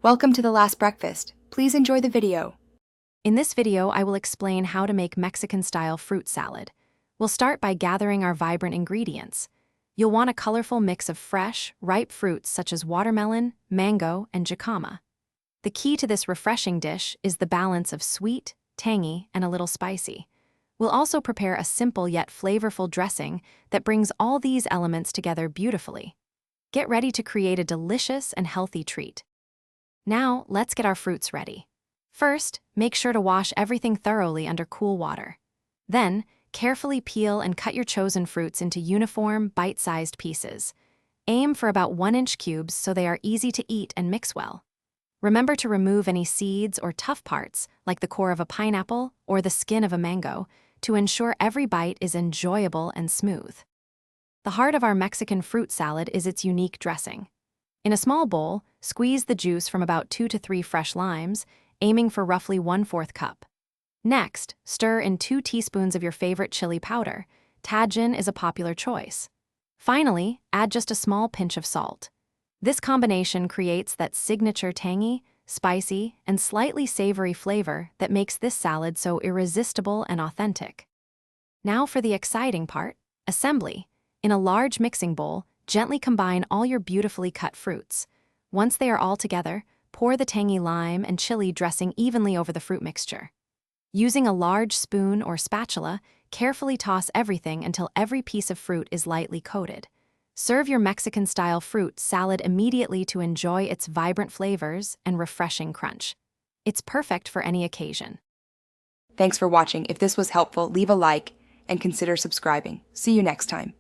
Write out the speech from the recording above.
Welcome to the last breakfast. Please enjoy the video. In this video, I will explain how to make Mexican-style fruit salad. We'll start by gathering our vibrant ingredients. You'll want a colorful mix of fresh, ripe fruits such as watermelon, mango, and jicama. The key to this refreshing dish is the balance of sweet, tangy, and a little spicy. We'll also prepare a simple yet flavorful dressing that brings all these elements together beautifully. Get ready to create a delicious and healthy treat. Now, let's get our fruits ready. First, make sure to wash everything thoroughly under cool water. Then, carefully peel and cut your chosen fruits into uniform, bite-sized pieces. Aim for about 1-inch cubes so they are easy to eat and mix well. Remember to remove any seeds or tough parts, like the core of a pineapple or the skin of a mango, to ensure every bite is enjoyable and smooth. The heart of our Mexican fruit salad is its unique dressing. In a small bowl, squeeze the juice from about 2 to 3 fresh limes, aiming for roughly 1/4 cup. Next, stir in 2 teaspoons of your favorite chili powder. Tajin is a popular choice. Finally, add just a small pinch of salt. This combination creates that signature tangy, spicy, and slightly savory flavor that makes this salad so irresistible and authentic. Now for the exciting part, assembly. In a large mixing bowl, gently combine all your beautifully cut fruits. Once they are all together, pour the tangy lime and chili dressing evenly over the fruit mixture. Using a large spoon or spatula, carefully toss everything until every piece of fruit is lightly coated. Serve your Mexican-style fruit salad immediately to enjoy its vibrant flavors and refreshing crunch. It's perfect for any occasion. Thanks for watching. If this was helpful, leave a like and consider subscribing. See you next time.